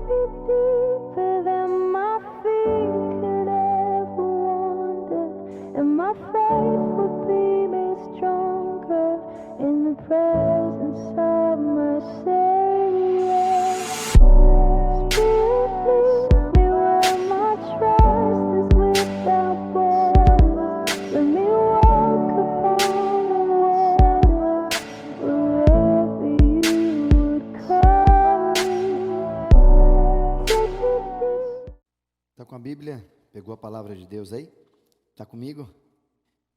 deeper than my feet could ever wander, and my faith will be made stronger in the presence of my Savior. Spirit, lead me where my trust is without border. Let me walk upon the water wherever you would call me. Take me deep. Está com a Bíblia? Pegou a palavra de Deus aí? Está comigo?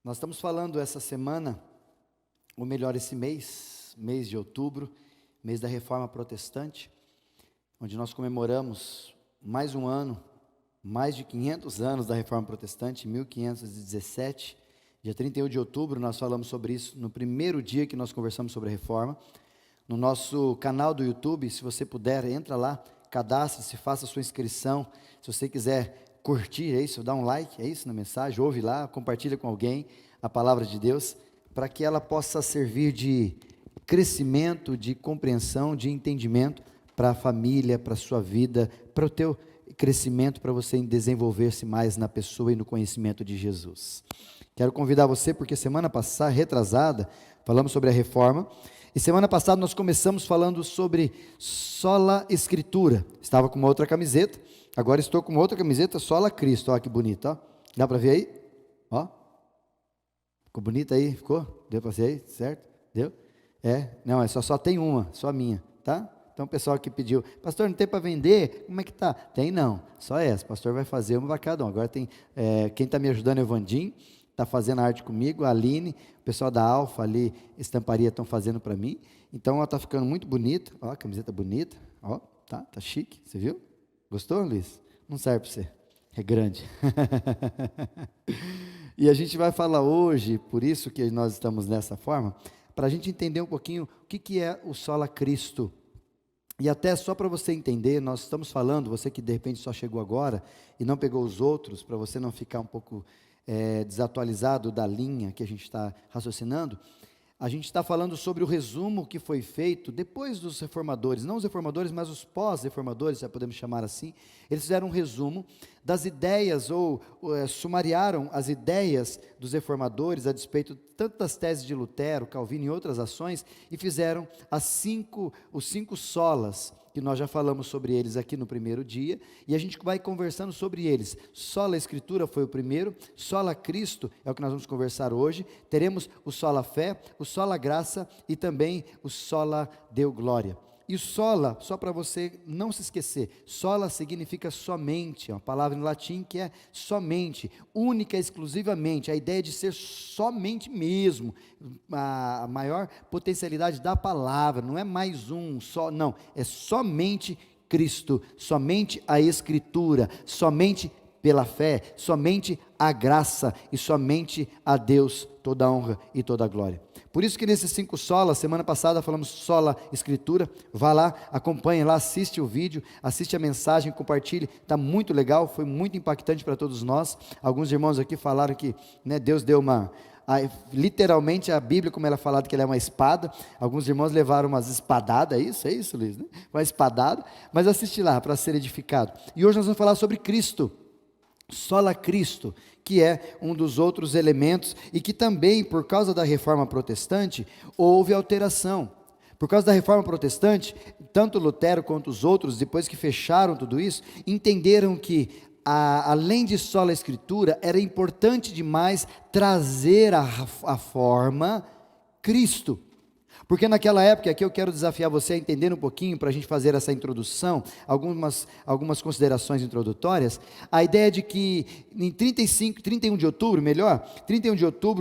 Nós estamos falando essa semana, ou melhor, esse mês de outubro, mês da Reforma Protestante, onde nós comemoramos mais um ano, mais de 500 anos da Reforma Protestante, 1517, dia 31 de outubro, nós falamos sobre isso no primeiro dia que nós conversamos sobre a Reforma. No nosso canal do YouTube, se você puder, entra lá, cadastre-se, faça a sua inscrição. Se você quiser curtir, é isso, dá um like, é isso na mensagem, ouve lá, compartilha com alguém a palavra de Deus, para que ela possa servir de crescimento, de compreensão, de entendimento para a família, para a sua vida, para o teu crescimento, para você desenvolver-se mais na pessoa e no conhecimento de Jesus. Quero convidar você, porque semana passada, retrasada, falamos sobre a Reforma, e semana passada nós começamos falando sobre sola Escritura. Estava com uma outra camiseta, agora estou com uma outra camiseta, sola Cristo. Olha que bonito, ó. Dá para ver aí? Ó. Ficou bonito aí? Ficou? Deu para ver aí? Certo? Deu? Não, só tem uma, só a minha, tá? Então o pessoal que pediu, pastor, não tem para vender? Como é que tá? Tem não, só essa. O pastor vai fazer uma para cada um. Agora tem, quem está me ajudando é o Vandim, está fazendo a arte comigo, a Aline, o pessoal da Alfa ali, estamparia, estão fazendo para mim. Então ela está ficando muito bonita, ó, a camiseta bonita, ó, tá chique, você viu? Gostou, Luiz? Não serve para você, é grande. E a gente vai falar hoje, por isso que nós estamos dessa forma, para a gente entender um pouquinho o que é o sola Cristo. E até só para você entender, nós estamos falando, você que de repente só chegou agora e não pegou os outros, para você não ficar um pouco desatualizado da linha que a gente está raciocinando, a gente está falando sobre o resumo que foi feito depois dos reformadores, não os reformadores, mas os pós-reformadores, já podemos chamar assim. Eles fizeram um resumo das ideias, ou sumariaram as ideias dos reformadores a despeito tanto das teses de Lutero, Calvino e outras ações, e fizeram os cinco solas, que nós já falamos sobre eles aqui no primeiro dia, e a gente vai conversando sobre eles. Sola Escritura foi o primeiro, sola Cristo é o que nós vamos conversar hoje, teremos o sola Fé, o sola Graça e também o sola Deo Glória. E o sola, só para você não se esquecer, sola significa somente, é uma palavra em latim que é somente, única, exclusivamente, a ideia de ser somente mesmo, a maior potencialidade da palavra, não é mais um, só, não, é somente Cristo, somente a Escritura, somente pela fé, somente a graça e somente a Deus toda a honra e toda a glória. Por isso que nesses 5 solas, semana passada falamos sola Escritura, vá lá, acompanhe lá, assiste o vídeo, assiste a mensagem, compartilhe, está muito legal, foi muito impactante para todos nós. Alguns irmãos aqui falaram que Deus deu literalmente a Bíblia, como ela é falada, que ela é uma espada. Alguns irmãos levaram umas espadadas, é isso Luiz, né? Uma espadada, mas assiste lá para ser edificado. E hoje nós vamos falar sobre Cristo, sola Cristo, que é um dos outros elementos, e que também, por causa da Reforma Protestante, houve alteração. Por causa da Reforma Protestante, tanto Lutero quanto os outros, depois que fecharam tudo isso, entenderam que, além de sola Escritura, era importante demais trazer a forma Cristo. Porque naquela época, aqui eu quero desafiar você a entender um pouquinho, para a gente fazer essa introdução, algumas considerações introdutórias, a ideia de que em 31 de outubro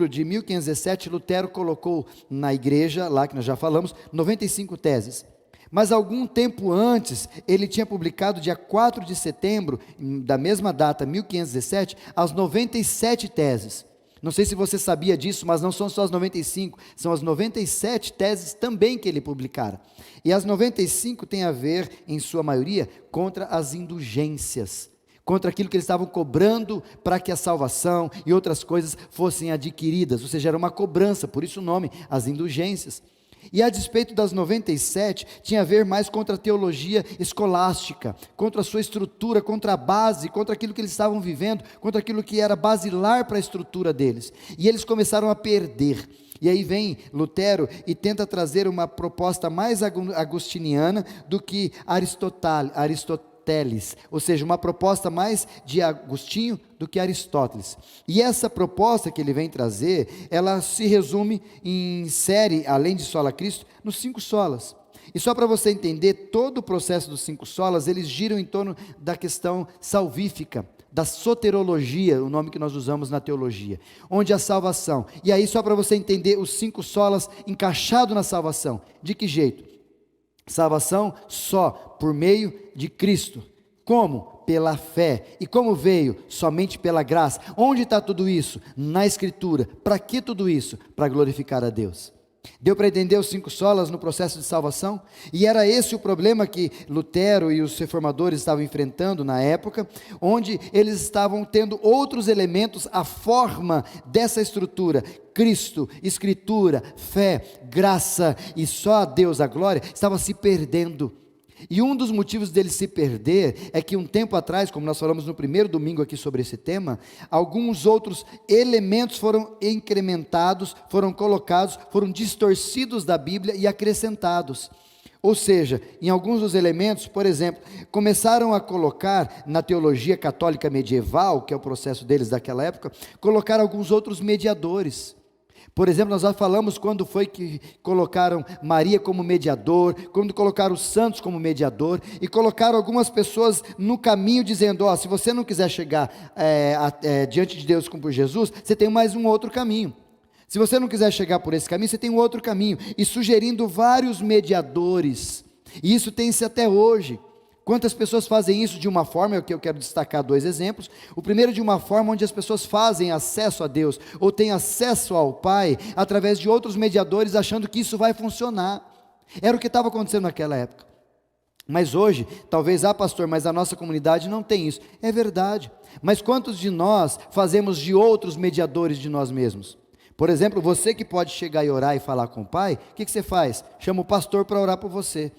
de 1517, Lutero colocou na igreja, lá que nós já falamos, 95 teses. Mas algum tempo antes, ele tinha publicado, dia 4 de setembro, da mesma data, 1517, as 97 teses. Não sei se você sabia disso, mas não são só as 95, são as 97 teses também que ele publicara. E as 95 têm a ver, em sua maioria, contra as indulgências, contra aquilo que eles estavam cobrando para que a salvação e outras coisas fossem adquiridas, ou seja, era uma cobrança, por isso o nome, as indulgências. E a despeito das 97, tinha a ver mais contra a teologia escolástica, contra a sua estrutura, contra a base, contra aquilo que eles estavam vivendo, contra aquilo que era basilar para a estrutura deles. E eles começaram a perder. E aí vem Lutero e tenta trazer uma proposta mais agostiniana do que Aristóteles, ou seja, uma proposta mais de Agostinho do que Aristóteles. E essa proposta que ele vem trazer, ela se resume em série, além de sola Cristo, nos 5 solas. E só para você entender, todo o processo dos 5 solas, eles giram em torno da questão salvífica, da soterologia, o nome que nós usamos na teologia, onde a salvação, e aí só para você entender os 5 solas encaixado na salvação, de que jeito? Salvação só por meio de Cristo. Como? Pela fé. E como veio? Somente pela graça. Onde está tudo isso? Na Escritura. Para que tudo isso? Para glorificar a Deus. Deu para entender os 5 solas no processo de salvação? E era esse o problema que Lutero e os reformadores estavam enfrentando na época, onde eles estavam tendo outros elementos, a forma dessa estrutura, Cristo, Escritura, fé, graça e só a Deus a glória, estava se perdendo. E um dos motivos dele se perder é que um tempo atrás, como nós falamos no primeiro domingo aqui sobre esse tema, alguns outros elementos foram incrementados, foram colocados, foram distorcidos da Bíblia e acrescentados. Ou seja, em alguns dos elementos, por exemplo, começaram a colocar na teologia católica medieval, que é o processo deles daquela época, colocar alguns outros mediadores. Por exemplo, nós já falamos quando foi que colocaram Maria como mediador, quando colocaram os santos como mediador, e colocaram algumas pessoas no caminho dizendo, se você não quiser chegar diante de Deus como por Jesus, você tem mais um outro caminho. Se você não quiser chegar por esse caminho, você tem um outro caminho, e sugerindo vários mediadores, e isso tem-se até hoje. Quantas pessoas fazem isso de uma forma, é o que eu quero destacar 2 exemplos. O primeiro de uma forma onde as pessoas fazem acesso a Deus, ou têm acesso ao Pai, através de outros mediadores, achando que isso vai funcionar. Era o que estava acontecendo naquela época. Mas hoje, talvez, pastor, mas a nossa comunidade não tem isso. É verdade. Mas quantos de nós fazemos de outros mediadores de nós mesmos? Por exemplo, você que pode chegar e orar e falar com o Pai, o que você faz? Chama o pastor para orar por você.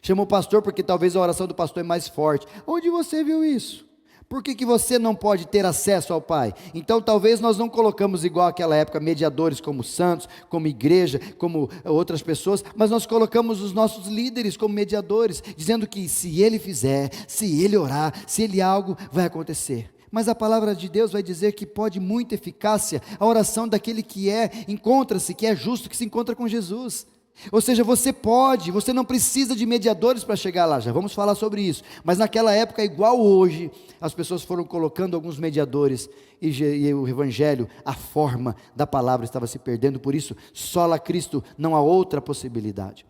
Chama o pastor porque talvez a oração do pastor é mais forte. Onde você viu isso? Por que você não pode ter acesso ao Pai? Então talvez nós não colocamos igual àquela época mediadores como santos, como igreja, como outras pessoas, mas nós colocamos os nossos líderes como mediadores, dizendo que se ele fizer, se ele orar, se ele algo vai acontecer. Mas a palavra de Deus vai dizer que pode muita eficácia a oração daquele que encontra-se, que é justo, que se encontra com Jesus. Ou seja, você não precisa de mediadores para chegar lá, já vamos falar sobre isso, mas naquela época, igual hoje, as pessoas foram colocando alguns mediadores, e o Evangelho, a forma da palavra estava se perdendo, por isso, sola Cristo, não há outra possibilidade.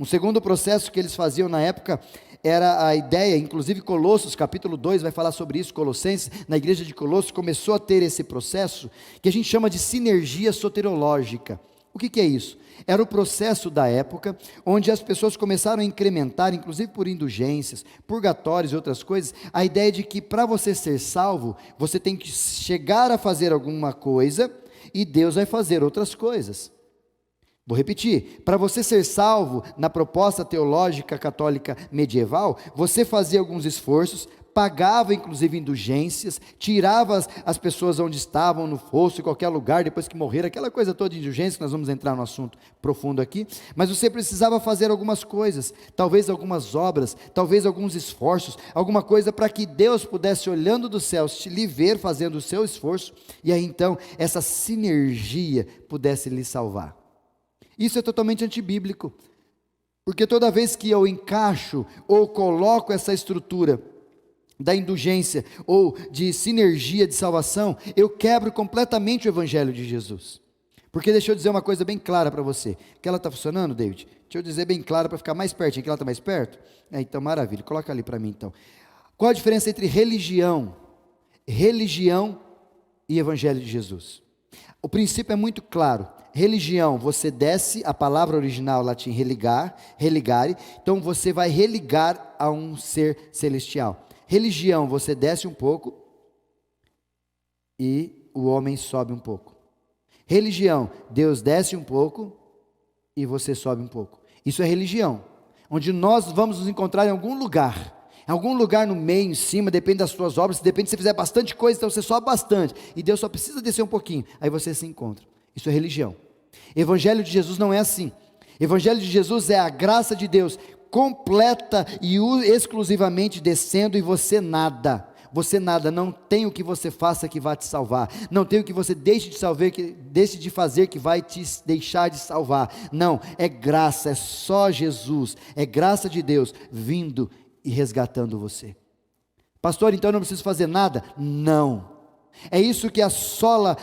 Um segundo processo que eles faziam na época, era a ideia, inclusive Colossos, capítulo 2, vai falar sobre isso, Colossenses, na igreja de Colossos, começou a ter esse processo, que a gente chama de sinergia soterológica. O que é isso? Era o processo da época, onde as pessoas começaram a incrementar, inclusive por indulgências, purgatórios e outras coisas, a ideia de que para você ser salvo, você tem que chegar a fazer alguma coisa, e Deus vai fazer outras coisas. Vou repetir, para você ser salvo, na proposta teológica católica medieval, você fazia alguns esforços, pagava inclusive indulgências, tirava as pessoas onde estavam, no fosso, em qualquer lugar, depois que morreram, aquela coisa toda de indulgência, que nós vamos entrar no assunto profundo aqui, mas você precisava fazer algumas coisas, talvez algumas obras, talvez alguns esforços, alguma coisa para que Deus pudesse, olhando dos céus, lhe ver fazendo o seu esforço, e aí então, essa sinergia pudesse lhe salvar. Isso é totalmente antibíblico, porque toda vez que eu encaixo ou coloco essa estrutura da indulgência ou de sinergia de salvação, eu quebro completamente o Evangelho de Jesus. Porque deixa eu dizer uma coisa bem clara para você. Que ela está funcionando, David? Deixa eu dizer bem claro para ficar mais pertinho. Que ela está mais perto? Então maravilha, coloca ali para mim então. Qual a diferença entre religião e Evangelho de Jesus? O princípio é muito claro. Religião, você desce, a palavra original latim religare, então você vai religar a um ser celestial. Religião, você desce um pouco e o homem sobe um pouco. Religião, Deus desce um pouco e você sobe um pouco. Isso é religião, onde nós vamos nos encontrar em algum lugar no meio, em cima, depende das suas obras, depende se você fizer bastante coisa, então você sobe bastante, e Deus só precisa descer um pouquinho, aí você se encontra. Isso é religião. Evangelho de Jesus não é assim. Evangelho de Jesus é a graça de Deus, completa e exclusivamente descendo, e você nada, não tem o que você faça que vai te salvar, não tem o que você deixe de fazer que vai te deixar de salvar, não, é graça, é só Jesus, é graça de Deus, vindo e resgatando você. Pastor, então eu não preciso fazer nada? Não, é isso que a sola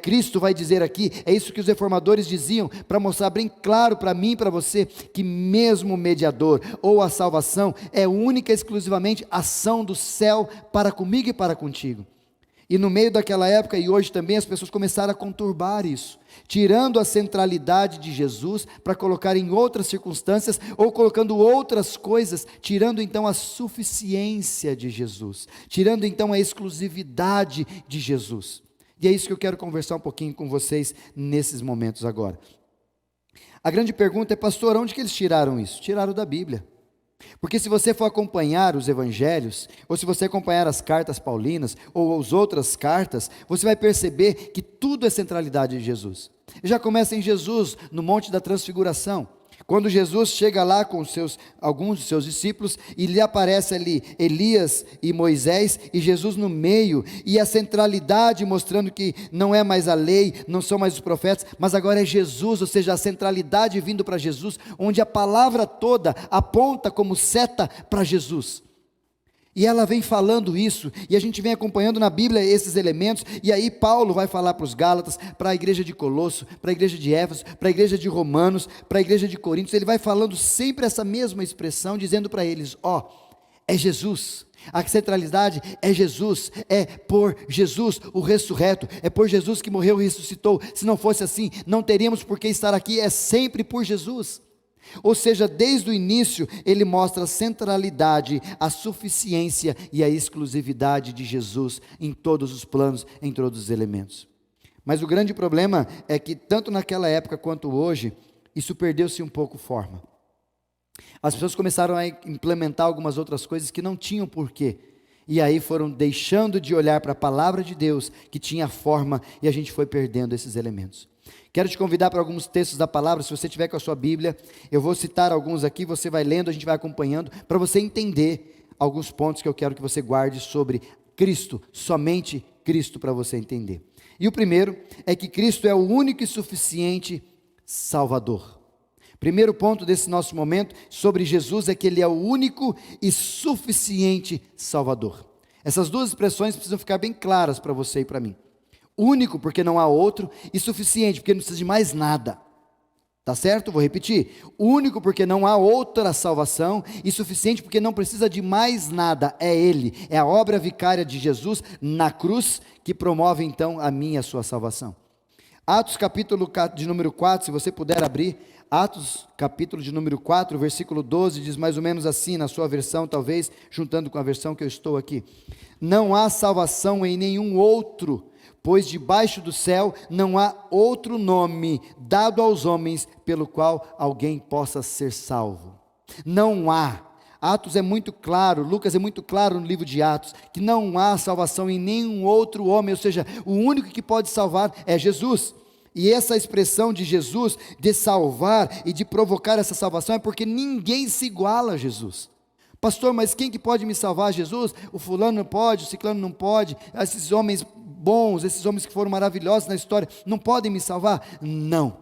Cristo vai dizer aqui, é isso que os reformadores diziam, para mostrar bem claro para mim e para você, que mesmo o mediador, ou a salvação, é única e exclusivamente ação do céu, para comigo e para contigo. E no meio daquela época, e hoje também, as pessoas começaram a conturbar isso, tirando a centralidade de Jesus, para colocar em outras circunstâncias, ou colocando outras coisas, tirando então a suficiência de Jesus, tirando então a exclusividade de Jesus. E é isso que eu quero conversar um pouquinho com vocês, nesses momentos agora. A grande pergunta é, pastor, onde que eles tiraram isso? Tiraram da Bíblia. Porque se você for acompanhar os evangelhos, ou se você acompanhar as cartas paulinas, ou as outras cartas, você vai perceber que tudo é centralidade de Jesus. Já começa em Jesus, no Monte da Transfiguração, quando Jesus chega lá com alguns dos seus discípulos, e lhe aparece ali Elias e Moisés, e Jesus no meio, e a centralidade mostrando que não é mais a lei, não são mais os profetas, mas agora é Jesus, ou seja, a centralidade vindo para Jesus, onde a palavra toda aponta como seta para Jesus. E ela vem falando isso, e a gente vem acompanhando na Bíblia esses elementos, e aí Paulo vai falar para os Gálatas, para a igreja de Colosso, para a igreja de Éfeso, para a igreja de Romanos, para a igreja de Coríntios, ele vai falando sempre essa mesma expressão, dizendo para eles, é Jesus, a centralidade é Jesus, é por Jesus o ressurreto, é por Jesus que morreu e ressuscitou, se não fosse assim, não teríamos por que estar aqui, é sempre por Jesus. Ou seja, desde o início ele mostra a centralidade, a suficiência e a exclusividade de Jesus em todos os planos, em todos os elementos. Mas o grande problema é que tanto naquela época quanto hoje, isso perdeu-se um pouco forma. As pessoas começaram a implementar algumas outras coisas que não tinham porquê, e aí foram deixando de olhar para a palavra de Deus, que tinha forma, e a gente foi perdendo esses elementos. Quero te convidar para alguns textos da palavra, se você tiver com a sua Bíblia, eu vou citar alguns aqui, você vai lendo, a gente vai acompanhando, para você entender alguns pontos que eu quero que você guarde sobre Cristo, somente Cristo, para você entender. E o primeiro é que Cristo é o único e suficiente Salvador. Primeiro ponto desse nosso momento sobre Jesus é que Ele é o único e suficiente Salvador. Essas duas expressões precisam ficar bem claras para você e para mim. Único, porque não há outro, e suficiente, porque não precisa de mais nada. Tá certo? Vou repetir. Único, porque não há outra salvação, e suficiente, porque não precisa de mais nada. É Ele, é a obra vicária de Jesus na cruz, que promove então a minha e a sua salvação. Atos capítulo de número 4, se você puder abrir, Atos capítulo de número 4, versículo 12, diz mais ou menos assim, na sua versão, talvez, juntando com a versão que eu estou aqui. Não há salvação em nenhum outro, pois debaixo do céu não há outro nome dado aos homens pelo qual alguém possa ser salvo. Não há. Atos é muito claro, Lucas é muito claro no livro de Atos, que não há salvação em nenhum outro homem, ou seja, o único que pode salvar é Jesus. E essa expressão de Jesus, de salvar e de provocar essa salvação, é porque ninguém se iguala a Jesus. Pastor, mas quem que pode me salvar? Jesus? O fulano não pode, o ciclano não pode, esses homens bons, esses homens que foram maravilhosos na história, não podem me salvar? Não.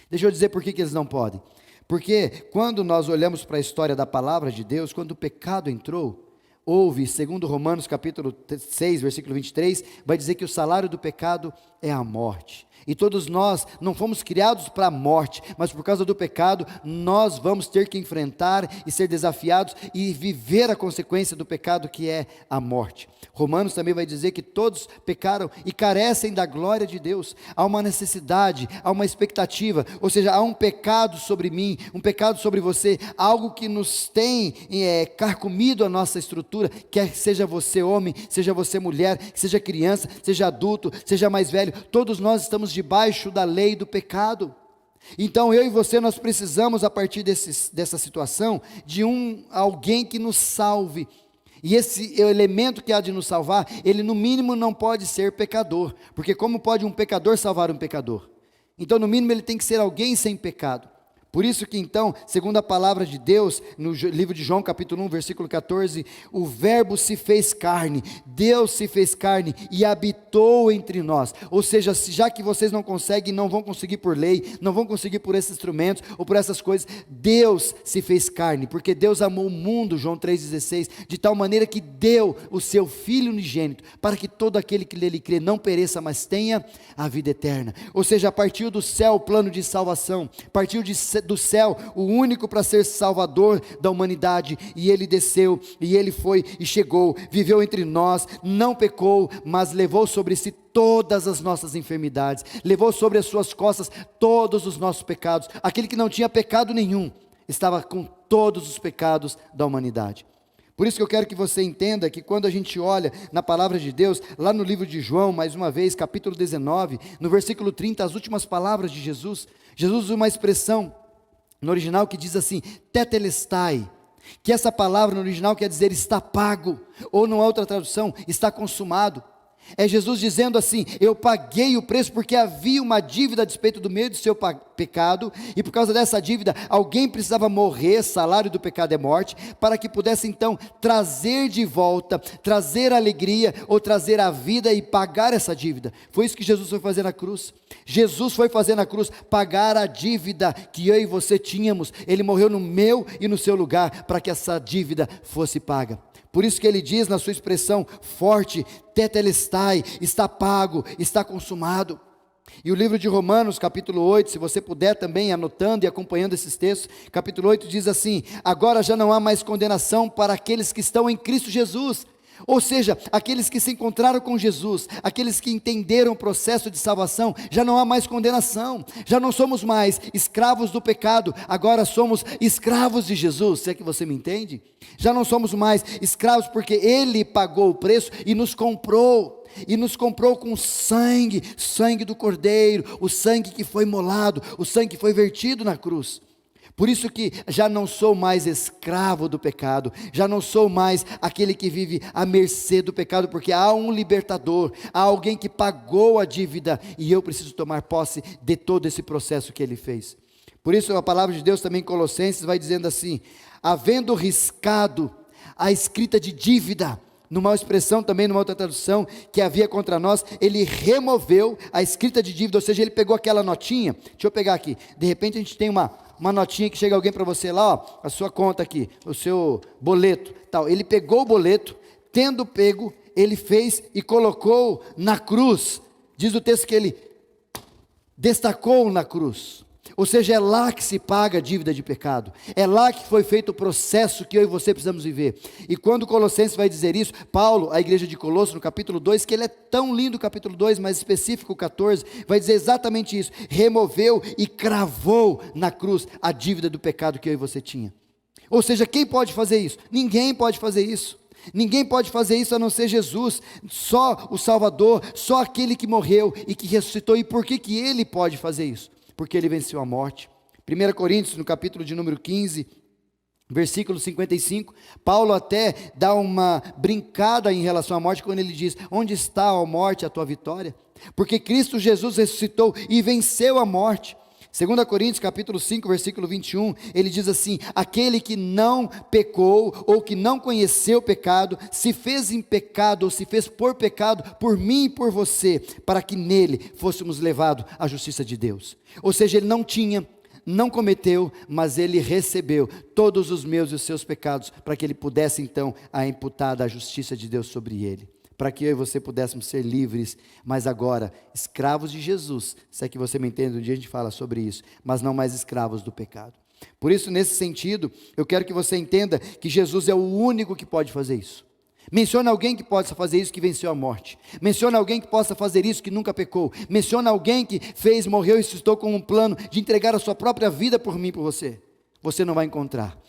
Deixa eu dizer por que eles não podem. Porque quando nós olhamos para a história da palavra de Deus, quando o pecado entrou, houve, segundo Romanos capítulo 6, versículo 23, vai dizer que o salário do pecado é a morte. E todos nós não fomos criados para a morte, mas por causa do pecado, nós vamos ter que enfrentar e ser desafiados e viver a consequência do pecado, que é a morte. Romanos também vai dizer que todos pecaram e carecem da glória de Deus. Há uma necessidade, há uma expectativa, ou seja, há um pecado sobre mim, um pecado sobre você, algo que nos tem carcomido a nossa estrutura, quer seja você homem, seja você mulher, seja criança, seja adulto, seja mais velho, todos nós estamos debaixo da lei do pecado. Então eu e você, nós precisamos, a partir dessa situação, de alguém que nos salve. E esse elemento que há de nos salvar, ele no mínimo não pode ser pecador, porque como pode um pecador salvar um pecador? Então no mínimo ele tem que ser alguém sem pecado. Por isso que então, segundo a palavra de Deus, no livro de João capítulo 1, versículo 14, o verbo se fez carne, Deus se fez carne e habitou entre nós. Ou seja, já que vocês não conseguem, não vão conseguir por lei, não vão conseguir por esses instrumentos ou por essas coisas, Deus se fez carne, porque Deus amou o mundo, João 3,16, de tal maneira que deu o seu Filho unigênito, para que todo aquele que nele crê não pereça, mas tenha a vida eterna. Ou seja, partiu do céu o plano de salvação, partiu do céu, o único para ser salvador da humanidade, e ele desceu, e ele foi e chegou, viveu entre nós, não pecou, mas levou sobre si todas as nossas enfermidades, levou sobre as suas costas todos os nossos pecados. Aquele que não tinha pecado nenhum, estava com todos os pecados da humanidade. Por isso que eu quero que você entenda que quando a gente olha na palavra de Deus, lá no livro de João, mais uma vez, capítulo 19, no versículo 30, as últimas palavras de Jesus, Jesus usa uma expressão no original que diz assim, tetelestai, que essa palavra no original quer dizer está pago, ou numa outra tradução, está consumado. É Jesus dizendo assim, eu paguei o preço porque havia uma dívida a despeito do meu e do seu pecado, e por causa dessa dívida, alguém precisava morrer, salário do pecado é morte, para que pudesse então trazer de volta, trazer alegria, ou trazer a vida e pagar essa dívida. Foi isso que Jesus foi fazer na cruz. Jesus foi fazer na cruz, pagar a dívida que eu e você tínhamos. Ele morreu no meu e no seu lugar, para que essa dívida fosse paga. Por isso que ele diz na sua expressão forte, tetelestai, está pago, está consumado. E o livro de Romanos, capítulo 8, se você puder também, anotando e acompanhando esses textos, capítulo 8 diz assim, agora já não há mais condenação para aqueles que estão em Cristo Jesus. Ou seja, aqueles que se encontraram com Jesus, aqueles que entenderam o processo de salvação, já não há mais condenação, já não somos mais escravos do pecado, agora somos escravos de Jesus, se é que você me entende? Já não somos mais escravos porque Ele pagou o preço e nos comprou com sangue, sangue do Cordeiro, o sangue que foi molado, o sangue que foi vertido na cruz. Por isso que já não sou mais escravo do pecado, já não sou mais aquele que vive à mercê do pecado, porque há um libertador, há alguém que pagou a dívida, e eu preciso tomar posse de todo esse processo que ele fez. Por isso a palavra de Deus também em Colossenses vai dizendo assim, havendo riscado a escrita de dívida, numa expressão também, numa outra tradução, que havia contra nós, ele removeu a escrita de dívida, ou seja, ele pegou aquela notinha, deixa eu pegar aqui, de repente a gente tem uma notinha que chega alguém para você lá, ó, a sua conta aqui, o seu boleto, tal. Ele pegou o boleto, tendo pego, ele fez e colocou na cruz. Diz o texto que ele destacou na cruz. Ou seja, é lá que se paga a dívida de pecado. É lá que foi feito o processo que eu e você precisamos viver. E quando Colossenses vai dizer isso, Paulo, a igreja de Colossos, no capítulo 2, que ele é tão lindo o capítulo 2, mas específico o 14, vai dizer exatamente isso. Removeu e cravou na cruz a dívida do pecado que eu e você tinha. Ou seja, quem pode fazer isso? Ninguém pode fazer isso. Ninguém pode fazer isso a não ser Jesus, só o Salvador, só aquele que morreu e que ressuscitou. E por que ele pode fazer isso? Porque ele venceu a morte. 1 Coríntios, no capítulo de número 15, versículo 55, Paulo até dá uma brincada em relação à morte, quando ele diz, onde está, ó morte, a tua vitória? Porque Cristo Jesus ressuscitou e venceu a morte. 2 Coríntios capítulo 5, versículo 21, ele diz assim, aquele que não pecou, ou que não conheceu o pecado, se fez em pecado, ou se fez por pecado, por mim e por você, para que nele fôssemos levados à justiça de Deus. Ou seja, ele não tinha, não cometeu, mas ele recebeu todos os meus e os seus pecados, para que ele pudesse então a imputar a justiça de Deus sobre ele. Para que eu e você pudéssemos ser livres, mas agora, escravos de Jesus, se é que você me entende, um dia a gente fala sobre isso, mas não mais escravos do pecado. Por isso, nesse sentido, eu quero que você entenda que Jesus é o único que pode fazer isso. Menciona alguém que possa fazer isso, que venceu a morte. Menciona alguém que possa fazer isso, que nunca pecou. Menciona alguém que fez, morreu e ressuscitou com um plano de entregar a sua própria vida por mim e por você. Você não vai encontrar,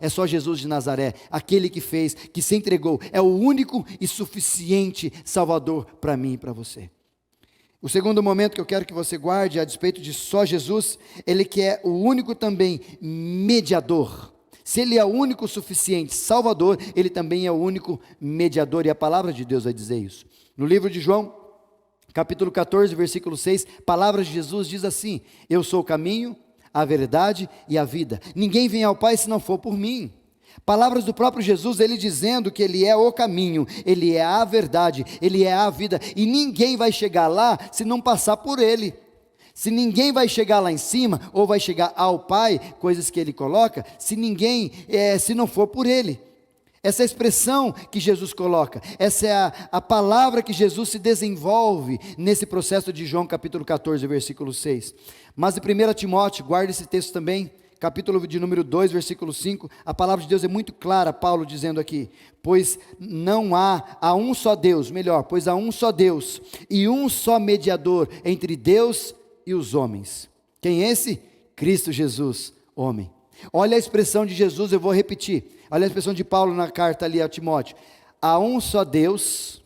é só Jesus de Nazaré, aquele que fez, que se entregou, é o único e suficiente Salvador para mim e para você. O segundo momento que eu quero que você guarde, a despeito de só Jesus, ele que é o único também mediador. Se ele é o único suficiente Salvador, ele também é o único mediador, e a palavra de Deus vai dizer isso. No livro de João, capítulo 14, versículo 6, palavras de Jesus diz assim: eu sou o caminho, a verdade e a vida. Ninguém vem ao Pai se não for por mim. Palavras do próprio Jesus, ele dizendo que ele é o caminho, ele é a verdade, ele é a vida, e ninguém vai chegar lá se não passar por ele. Se ninguém vai chegar lá em cima, ou vai chegar ao Pai, coisas que ele coloca, se não for por ele. Essa é a expressão que Jesus coloca, essa é a palavra que Jesus se desenvolve nesse processo de João capítulo 14, versículo 6. Mas em 1 Timóteo, guarda esse texto também, capítulo de número 2, versículo 5, a palavra de Deus é muito clara, Paulo dizendo aqui: pois não há um só Deus, pois há um só Deus, e um só mediador entre Deus e os homens. Quem é esse? Cristo Jesus, homem. Olha a expressão de Jesus, eu vou repetir, olha a expressão de Paulo na carta ali a Timóteo: há um só Deus,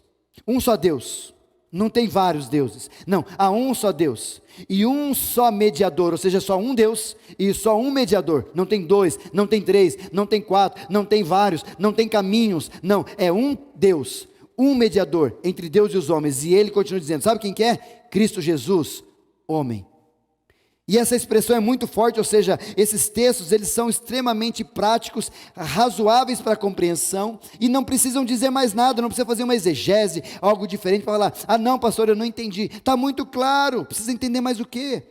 não tem vários deuses, não, há um só Deus, e um só mediador, ou seja, só um Deus, e só um mediador, não tem dois, não tem três, não tem quatro, não tem vários, não tem caminhos, não, é um Deus, um mediador entre Deus e os homens, e ele continua dizendo, sabe quem que é? Cristo Jesus, homem. E essa expressão é muito forte, ou seja, esses textos, eles são extremamente práticos, razoáveis para a compreensão, e não precisam dizer mais nada, não precisa fazer uma exegese, algo diferente para falar, ah não pastor, eu não entendi, está muito claro, precisa entender mais o quê?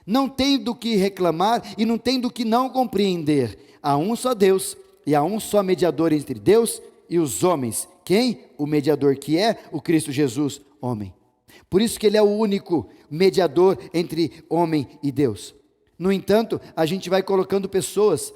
Não tem do que reclamar, e não tem do que não compreender. Há um só Deus, e há um só mediador entre Deus e os homens. Quem? O mediador que é o Cristo Jesus, homem. Por isso que ele é o único mediador entre homem e Deus. No entanto, a gente vai colocando pessoas,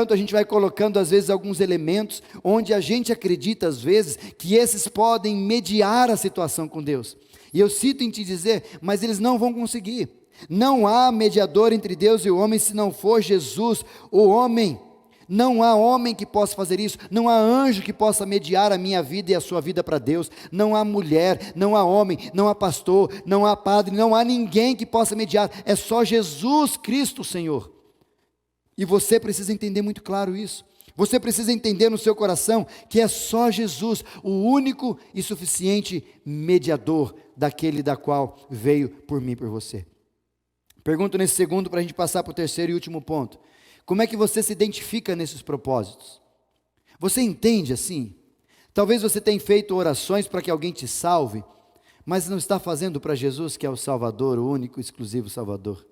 a gente vai colocando às vezes alguns elementos, onde a gente acredita às vezes, que esses podem mediar a situação com Deus. E eu cito em te dizer, mas eles não vão conseguir. Não há mediador entre Deus e o homem, se não for Jesus, o homem. Não há homem que possa fazer isso, não há anjo que possa mediar a minha vida e a sua vida para Deus, não há mulher, não há homem, não há pastor, não há padre, não há ninguém que possa mediar, é só Jesus Cristo, Senhor. E você precisa entender muito claro isso, você precisa entender no seu coração, que é só Jesus, o único e suficiente mediador, daquele da qual veio por mim e por você. Pergunto nesse segundo, para a gente passar para o terceiro e último ponto. Como é que você se identifica nesses propósitos? Você entende assim? Talvez você tenha feito orações para que alguém te salve, mas não está fazendo para Jesus, que é o Salvador, o único e exclusivo Salvador.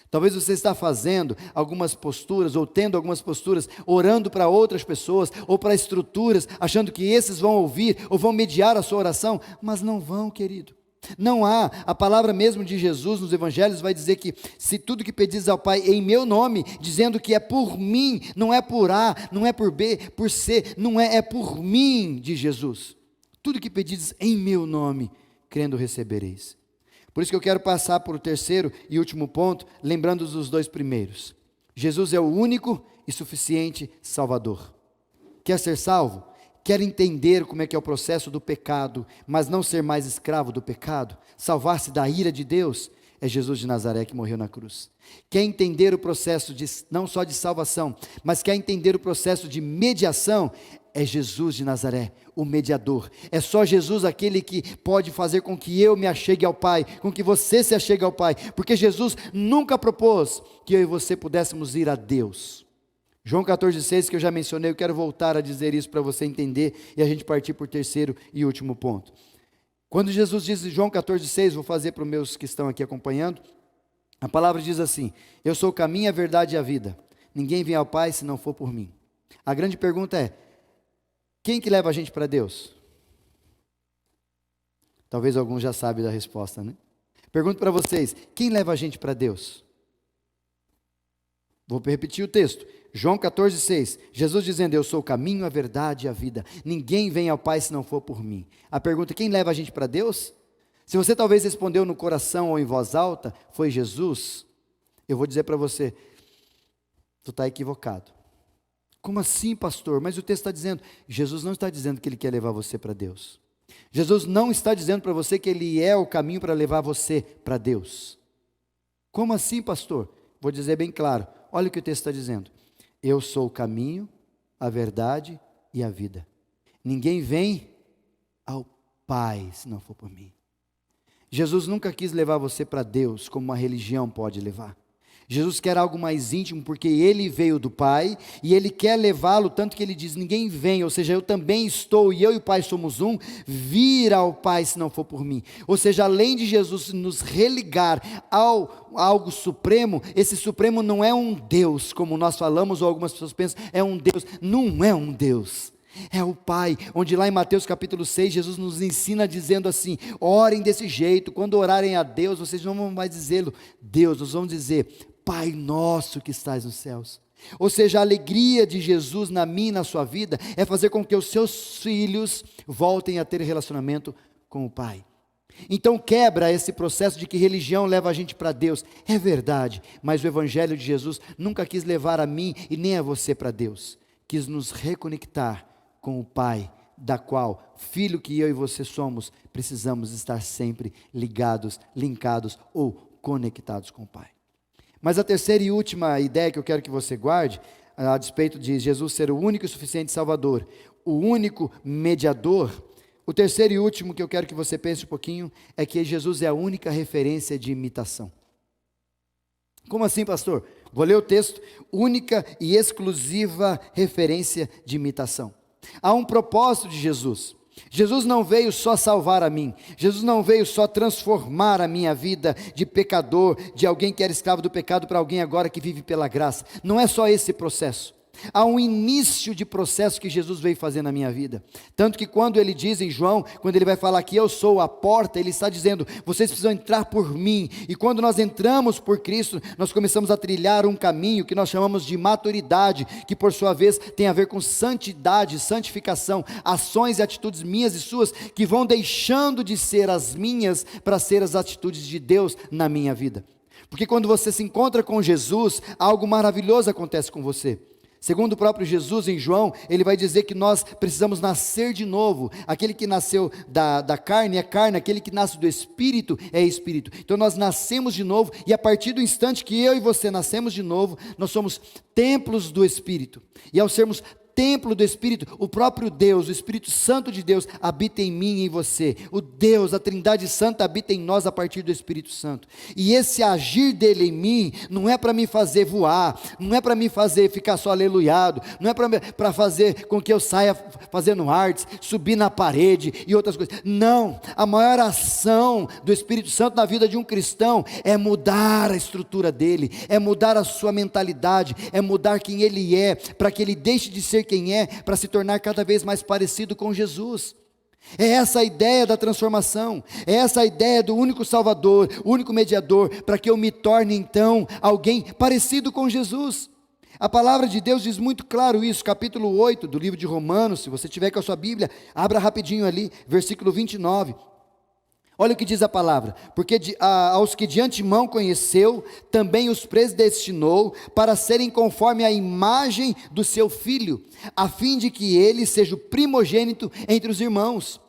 Talvez você está fazendo algumas posturas, ou tendo algumas posturas, orando para outras pessoas, ou para estruturas, achando que esses vão ouvir, ou vão mediar a sua oração, mas não vão, querido. Não há, a palavra mesmo de Jesus nos evangelhos vai dizer que se tudo que pedis ao Pai em meu nome, dizendo que é por mim, não é por A, não é por B, por C, não é, é por mim, diz Jesus. Tudo que pedis em meu nome, crendo recebereis. Por isso que eu quero passar para o terceiro e último ponto, lembrando dos dois primeiros. Jesus é o único e suficiente Salvador. Quer ser salvo? Quer entender como é que é o processo do pecado, mas não ser mais escravo do pecado, salvar-se da ira de Deus, é Jesus de Nazaré que morreu na cruz. Quer entender o processo não só de salvação, mas quer entender o processo de mediação, é Jesus de Nazaré, o mediador. É só Jesus aquele que pode fazer com que eu me achegue ao Pai, com que você se achegue ao Pai, porque Jesus nunca propôs que eu e você pudéssemos ir a Deus. João 14,6, que eu já mencionei, eu quero voltar a dizer isso para você entender e a gente partir para o terceiro e último ponto. Quando Jesus diz em João 14,6, vou fazer para os meus que estão aqui acompanhando, a palavra diz assim: eu sou o caminho, a verdade e a vida, ninguém vem ao Pai se não for por mim. A grande pergunta é, quem que leva a gente para Deus? Talvez alguns já sabem da resposta, né? Pergunto para vocês, quem leva a gente para Deus? Vou repetir o texto, João 14,6, Jesus dizendo, eu sou o caminho, a verdade e a vida, ninguém vem ao Pai se não for por mim. A pergunta, quem leva a gente para Deus? Se você talvez respondeu no coração ou em voz alta, foi Jesus, eu vou dizer para você, tu está equivocado. Como assim, pastor? Mas o texto está dizendo, Jesus não está dizendo que Ele quer levar você para Deus. Jesus não está dizendo para você que Ele é o caminho para levar você para Deus. Como assim, pastor? Vou dizer bem claro. Olha o que o texto está dizendo. Eu sou o caminho, a verdade e a vida. Ninguém vem ao Pai se não for por mim. Jesus nunca quis levar você para Deus como uma religião pode levar. Jesus quer algo mais íntimo, porque Ele veio do Pai, e Ele quer levá-lo, tanto que Ele diz, ninguém vem, ou seja, eu também estou, e eu e o Pai somos um, vir ao Pai se não for por mim. Ou seja, além de Jesus nos religar ao algo supremo, esse supremo não é um Deus, como nós falamos, ou algumas pessoas pensam, é um Deus. Não é um Deus. É o Pai, onde lá em Mateus capítulo 6, Jesus nos ensina dizendo assim, orem desse jeito, quando orarem a Deus, vocês não vão mais dizê-lo, Deus, nós vamos dizer, Pai nosso que estás nos céus. Ou seja, a alegria de Jesus na minha e na sua vida, é fazer com que os seus filhos voltem a ter relacionamento com o Pai. Então quebra esse processo de que religião leva a gente para Deus, é verdade, mas o Evangelho de Jesus nunca quis levar a mim e nem a você para Deus, quis nos reconectar com o Pai, da qual, filho que eu e você somos, precisamos estar sempre ligados, linkados ou conectados com o Pai. Mas a terceira e última ideia que eu quero que você guarde, a despeito de Jesus ser o único e suficiente Salvador, o único mediador, o terceiro e último que eu quero que você pense um pouquinho, é que Jesus é a única referência de imitação. Como assim, pastor? Vou ler o texto, única e exclusiva referência de imitação. Há um propósito de Jesus. Jesus não veio só salvar a mim, Jesus não veio só transformar a minha vida de pecador, de alguém que era escravo do pecado para alguém agora que vive pela graça. Não é só esse processo. Há um início de processo que Jesus veio fazer na minha vida, tanto que quando ele diz em João, quando ele vai falar que eu sou a porta, ele está dizendo, vocês precisam entrar por mim, e quando nós entramos por Cristo, nós começamos a trilhar um caminho que nós chamamos de maturidade, que por sua vez tem a ver com santidade, santificação, ações e atitudes minhas e suas, que vão deixando de ser as minhas, para ser as atitudes de Deus na minha vida, porque quando você se encontra com Jesus, algo maravilhoso acontece com você. Segundo o próprio Jesus em João, ele vai dizer que nós precisamos nascer de novo. Aquele que nasceu da carne é carne, aquele que nasce do Espírito é Espírito. Então nós nascemos de novo, e a partir do instante que eu e você nascemos de novo, nós somos templos do Espírito. E ao sermos templo do Espírito, o próprio Deus, o Espírito Santo de Deus, habita em mim e em você. O Deus, a Trindade Santa, habita em nós a partir do Espírito Santo. E esse agir dele em mim, não é para me fazer voar, não é para me fazer ficar só aleluiado, não é para fazer com que eu saia fazendo artes, subir na parede e outras coisas. Não, a maior ação do Espírito Santo na vida de um cristão é mudar a estrutura dele, é mudar a sua mentalidade, é mudar quem ele é, para que ele deixe de ser quem é, para se tornar cada vez mais parecido com Jesus. É essa a ideia da transformação, é essa a ideia do único Salvador, único mediador, para que eu me torne então alguém parecido com Jesus. A palavra de Deus diz muito claro isso, capítulo 8 do livro de Romanos, se você tiver com a sua Bíblia, abra rapidinho ali, versículo 29. Olha o que diz a palavra, porque aos que de antemão conheceu, também os predestinou para serem conforme a imagem do seu Filho, a fim de que ele seja o primogênito entre os irmãos.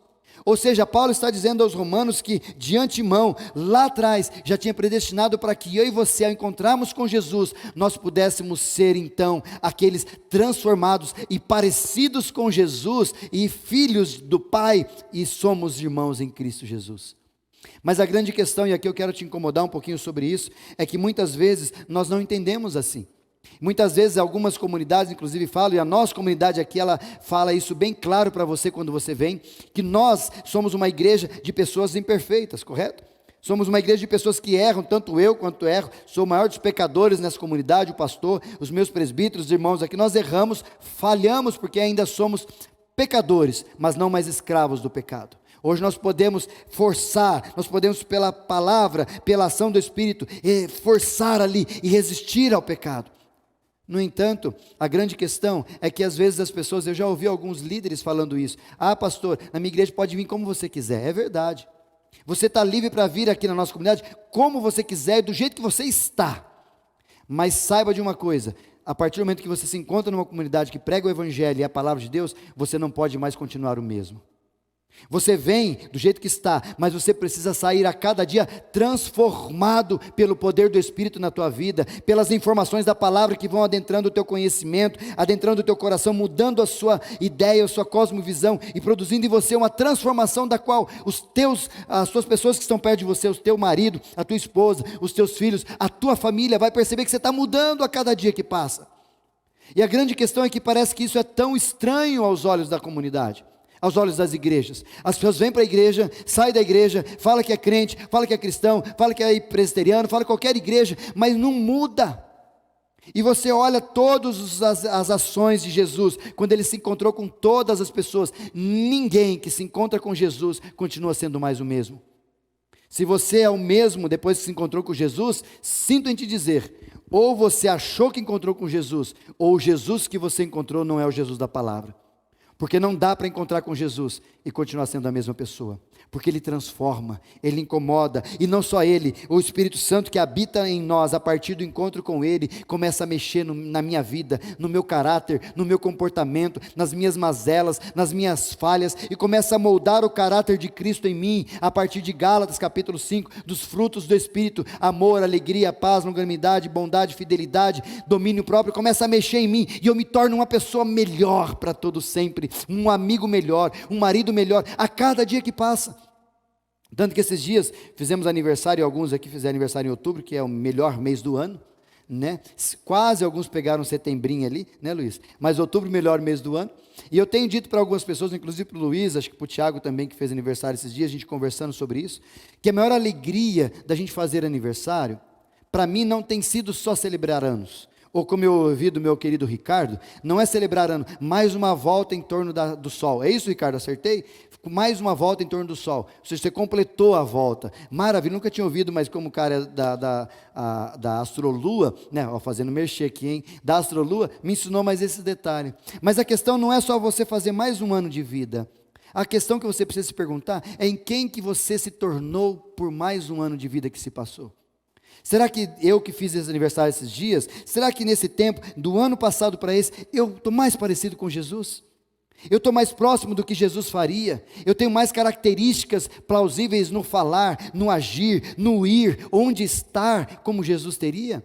Ou seja, Paulo está dizendo aos romanos que de antemão, lá atrás, já tinha predestinado para que eu e você, ao encontrarmos com Jesus, nós pudéssemos ser então aqueles transformados e parecidos com Jesus e filhos do Pai, e somos irmãos em Cristo Jesus. Mas a grande questão, e aqui eu quero te incomodar um pouquinho sobre isso, é que muitas vezes nós não entendemos assim. Muitas vezes algumas comunidades inclusive falam, e a nossa comunidade aqui ela fala isso bem claro para você quando você vem, que nós somos uma igreja de pessoas imperfeitas, correto? Somos uma igreja de pessoas que erram, tanto eu quanto erro, sou o maior dos pecadores nessa comunidade, o pastor, os meus presbíteros, os irmãos aqui, nós erramos, falhamos porque ainda somos pecadores, mas não mais escravos do pecado. Hoje nós podemos forçar, nós podemos pela palavra, pela ação do Espírito, forçar ali e resistir ao pecado. No entanto, a grande questão é que às vezes as pessoas, eu já ouvi alguns líderes falando isso, pastor, na minha igreja pode vir como você quiser, é verdade, você está livre para vir aqui na nossa comunidade, como você quiser, do jeito que você está, mas saiba de uma coisa, a partir do momento que você se encontra numa comunidade que prega o Evangelho e a palavra de Deus, você não pode mais continuar o mesmo. Você vem do jeito que está, mas você precisa sair a cada dia transformado pelo poder do Espírito na tua vida, pelas informações da palavra que vão adentrando o teu conhecimento, adentrando o teu coração, mudando a sua ideia, a sua cosmovisão e produzindo em você uma transformação da qual as suas pessoas que estão perto de você, o teu marido, a tua esposa, os teus filhos, a tua família vai perceber que você está mudando a cada dia que passa. E a grande questão é que parece que isso é tão estranho aos olhos da comunidade, aos olhos das igrejas. As pessoas vêm para a igreja, saem da igreja, fala que é crente, fala que é cristão, fala que é presbiteriano, fala qualquer igreja, mas não muda. E você olha todas as ações de Jesus, quando ele se encontrou com todas as pessoas, ninguém que se encontra com Jesus continua sendo mais o mesmo. Se você é o mesmo depois que se encontrou com Jesus, sinto em te dizer, ou você achou que encontrou com Jesus, ou o Jesus que você encontrou não é o Jesus da palavra. Porque não dá para encontrar com Jesus e continuar sendo a mesma pessoa, porque Ele transforma, Ele incomoda, e não só Ele, o Espírito Santo que habita em nós, a partir do encontro com Ele, começa a mexer na minha vida, no meu caráter, no meu comportamento, nas minhas mazelas, nas minhas falhas, e começa a moldar o caráter de Cristo em mim, a partir de Gálatas capítulo 5, dos frutos do Espírito, amor, alegria, paz, longanimidade, bondade, fidelidade, domínio próprio, começa a mexer em mim, e eu me torno uma pessoa melhor para todo sempre, um amigo melhor, um marido melhor, a cada dia que passa. Tanto que esses dias fizemos aniversário, alguns aqui fizeram aniversário em outubro, que é o melhor mês do ano, né? Quase alguns pegaram setembrinho ali, né, Luiz? Mas outubro, melhor mês do ano. E eu tenho dito para algumas pessoas, inclusive para o Luiz, acho que para o Tiago também, que fez aniversário esses dias, a gente conversando sobre isso, que a maior alegria da gente fazer aniversário, para mim não tem sido só celebrar anos, ou como eu ouvi do meu querido Ricardo, não é celebrar ano, mais uma volta em torno do sol. É isso, Ricardo? Acertei? Mais uma volta em torno do sol. Ou seja, você completou a volta. Maravilha, nunca tinha ouvido, mas como o cara da astrolua, né, ó, fazendo merchan aqui, hein, da astrolua, me ensinou mais esse detalhe. Mas a questão não é só você fazer mais um ano de vida. A questão que você precisa se perguntar é em quem que você se tornou por mais um ano de vida que se passou. Será que eu que fiz esse aniversário esses dias, será que nesse tempo, do ano passado para esse, eu estou mais parecido com Jesus? Eu estou mais próximo do que Jesus faria? Eu tenho mais características plausíveis no falar, no agir, no ir, onde estar, como Jesus teria?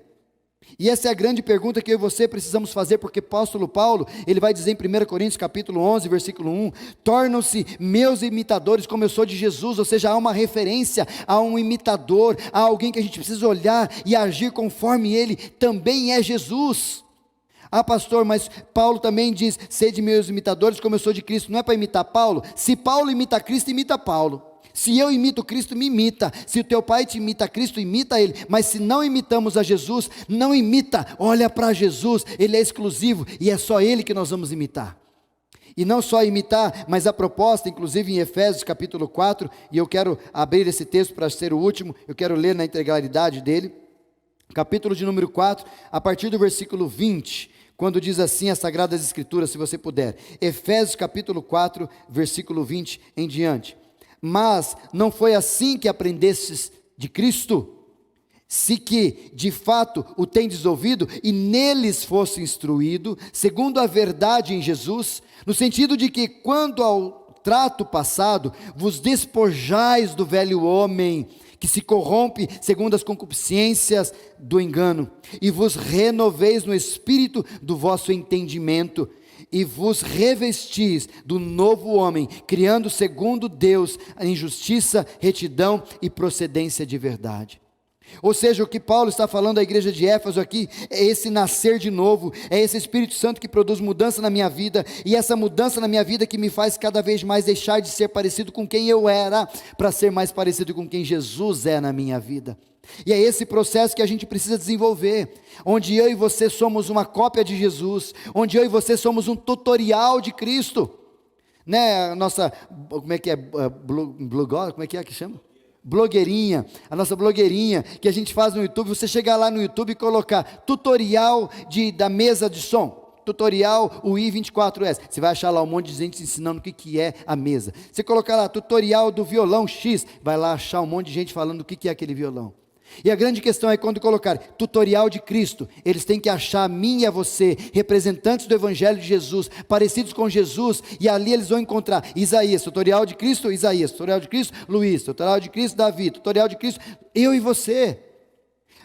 E essa é a grande pergunta que eu e você precisamos fazer, porque o apóstolo Paulo, ele vai dizer em 1 Coríntios capítulo 11, versículo 1, tornam-se meus imitadores como eu sou de Jesus, ou seja, há uma referência a um imitador, a alguém que a gente precisa olhar e agir conforme ele, também é Jesus. Ah, pastor, mas Paulo também diz, sede meus imitadores como eu sou de Cristo, não é para imitar Paulo? Se Paulo imita Cristo, imita Paulo. Se eu imito Cristo, me imita. Se o teu pai te imita Cristo, imita ele. Mas se não imitamos a Jesus, não imita. Olha para Jesus, ele é exclusivo e é só ele que nós vamos imitar. E não só imitar, mas a proposta, inclusive em Efésios capítulo 4, e eu quero abrir esse texto para ser o último, eu quero ler na integralidade dele, capítulo de número 4, a partir do versículo 20, quando diz assim as Sagradas Escrituras, se você puder. Efésios capítulo 4, versículo 20 em diante. Mas não foi assim que aprendestes de Cristo, se que de fato o tendes ouvido e neles fosse instruído, segundo a verdade em Jesus, no sentido de que quando ao trato passado vos despojais do velho homem, que se corrompe segundo as concupiscências do engano, e vos renoveis no espírito do vosso entendimento, e vos revestis do novo homem, criando segundo Deus em justiça, retidão e procedência de verdade. Ou seja, o que Paulo está falando à igreja de Éfeso aqui, é esse nascer de novo, é esse Espírito Santo que produz mudança na minha vida, e essa mudança na minha vida que me faz cada vez mais deixar de ser parecido com quem eu era, para ser mais parecido com quem Jesus é na minha vida. E é esse processo que a gente precisa desenvolver, onde eu e você somos uma cópia de Jesus, onde eu e você somos um tutorial de Cristo, né? A nossa, como é que é, como é que chama? Blogueirinha, a nossa blogueirinha, que a gente faz no YouTube, você chegar lá no YouTube e colocar tutorial da mesa de som, tutorial UI24S, você vai achar lá um monte de gente ensinando o que é a mesa. Você colocar lá tutorial do violão X, vai lá achar um monte de gente falando o que é aquele violão. E a grande questão é quando colocar tutorial de Cristo, eles têm que achar a mim e a você, representantes do Evangelho de Jesus, parecidos com Jesus, e ali eles vão encontrar Isaías, tutorial de Cristo, Isaías, tutorial de Cristo, Luiz, tutorial de Cristo, Davi, tutorial de Cristo, eu e você.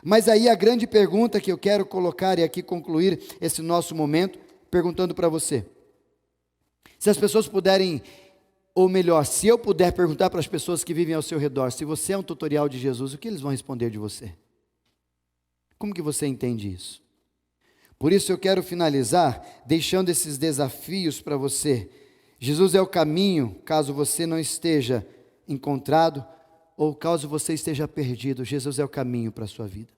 Mas aí a grande pergunta que eu quero colocar e aqui concluir esse nosso momento, perguntando para você, se as pessoas puderem, ou melhor, se eu puder perguntar para as pessoas que vivem ao seu redor, se você é um tutorial de Jesus, o que eles vão responder de você? Como que você entende isso? Por isso eu quero finalizar deixando esses desafios para você. Jesus é o caminho, caso você não esteja encontrado, ou caso você esteja perdido, Jesus é o caminho para a sua vida.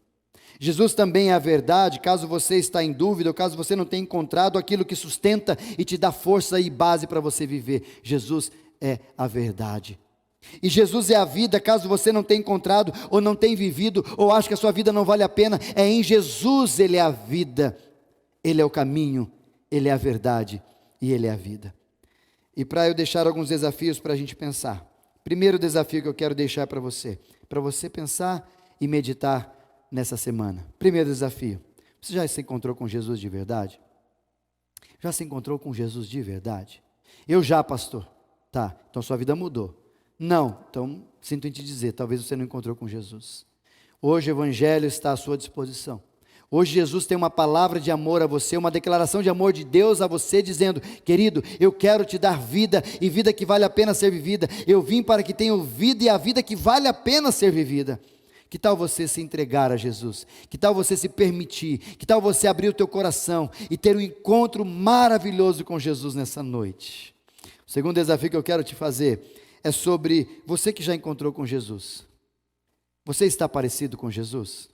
Jesus também é a verdade, caso você está em dúvida, ou caso você não tenha encontrado aquilo que sustenta e te dá força e base para você viver. Jesus é a verdade. E Jesus é a vida, caso você não tenha encontrado, ou não tenha vivido, ou acha que a sua vida não vale a pena, é em Jesus Ele é a vida, Ele é o caminho, Ele é a verdade e Ele é a vida. E para eu deixar alguns desafios para a gente pensar. Primeiro desafio que eu quero deixar para você pensar e meditar nessa semana. Primeiro desafio, você já se encontrou com Jesus de verdade? Já se encontrou com Jesus de verdade? Eu já, pastor. Tá, então sua vida mudou. Não, então sinto em te dizer, talvez você não encontrou com Jesus. Hoje o Evangelho está à sua disposição. Hoje Jesus tem uma palavra de amor a você, uma declaração de amor de Deus a você, dizendo: querido, eu quero te dar vida, e vida que vale a pena ser vivida. Eu vim para que tenham vida, e a vida que vale a pena ser vivida. Que tal você se entregar a Jesus? Que tal você se permitir? Que tal você abrir o teu coração e ter um encontro maravilhoso com Jesus nessa noite? O segundo desafio que eu quero te fazer é sobre você que já encontrou com Jesus. Você está parecido com Jesus?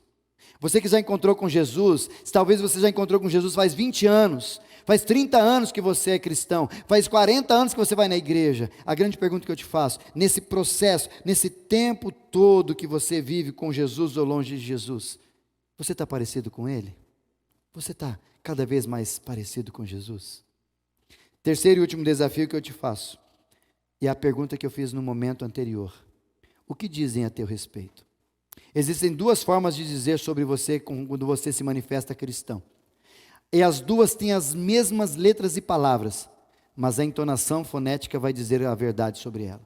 Você que já encontrou com Jesus, talvez você já encontrou com Jesus faz 20 anos, faz 30 anos que você é cristão, faz 40 anos que você vai na igreja. A grande pergunta que eu te faço, nesse processo, nesse tempo todo que você vive com Jesus ou longe de Jesus, você está parecido com Ele? Você está cada vez mais parecido com Jesus? Terceiro e último desafio que eu te faço, e a pergunta que eu fiz no momento anterior: o que dizem a teu respeito? Existem duas formas de dizer sobre você quando você se manifesta cristão. E as duas têm as mesmas letras e palavras, mas a entonação fonética vai dizer a verdade sobre ela.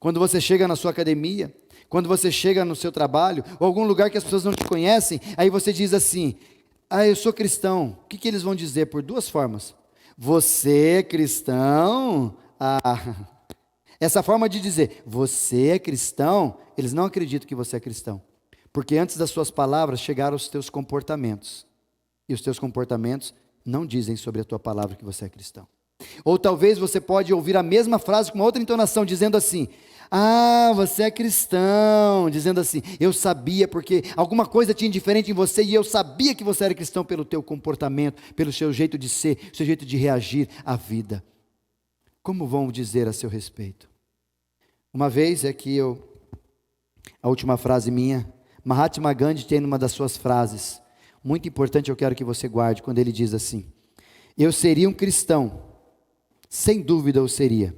Quando você chega na sua academia, quando você chega no seu trabalho, ou algum lugar que as pessoas não te conhecem, aí você diz assim: eu sou cristão. O que eles vão dizer? Por duas formas. Você é cristão? Essa forma de dizer, você é cristão, eles não acreditam que você é cristão. Porque antes das suas palavras chegaram os teus comportamentos. E os teus comportamentos não dizem sobre a tua palavra que você é cristão. Ou talvez você pode ouvir a mesma frase com uma outra entonação, dizendo assim: você é cristão. Dizendo assim: eu sabia, porque alguma coisa tinha diferente em você, e eu sabia que você era cristão pelo teu comportamento, pelo seu jeito de ser, seu jeito de reagir à vida. Como vão dizer a seu respeito? Uma vez a última frase minha, Mahatma Gandhi tem uma das suas frases, muito importante, eu quero que você guarde, quando ele diz assim: eu seria um cristão, sem dúvida eu seria,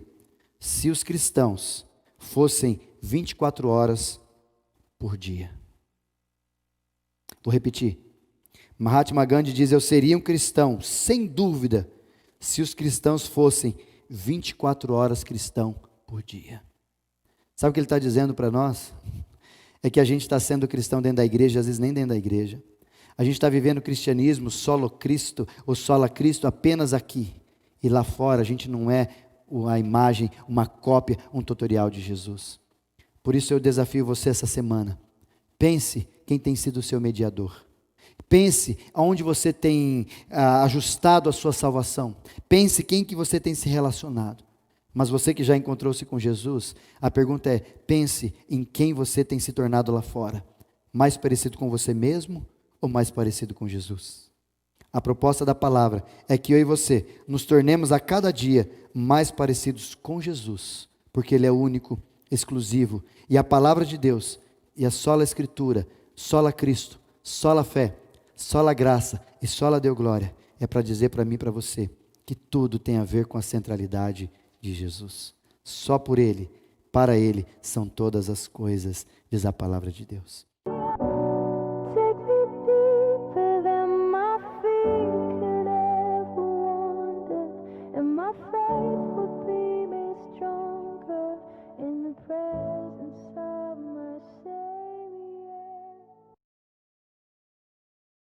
se os cristãos fossem 24 horas por dia. Vou repetir. Mahatma Gandhi diz: eu seria um cristão, sem dúvida, se os cristãos fossem 24 horas cristão por dia. Sabe o que ele está dizendo para nós? É que a gente está sendo cristão dentro da igreja, às vezes nem dentro da igreja. A gente está vivendo o cristianismo solo Cristo, ou sola Cristo apenas aqui. E lá fora a gente não é a imagem, uma cópia, um tutorial de Jesus. Por isso eu desafio você essa semana. Pense quem tem sido o seu mediador. Pense aonde você tem ajustado a sua salvação. Pense quem que você tem se relacionado. Mas você que já encontrou-se com Jesus, a pergunta é: pense em quem você tem se tornado lá fora. Mais parecido com você mesmo ou mais parecido com Jesus? A proposta da palavra é que eu e você nos tornemos a cada dia mais parecidos com Jesus, porque Ele é único, exclusivo, e a palavra de Deus, e a sola Escritura, sola Cristo, sola fé, sola graça e sola Deu glória, é para dizer para mim e para você que tudo tem a ver com a centralidade de Jesus. Só por Ele, para Ele, são todas as coisas, diz a palavra de Deus.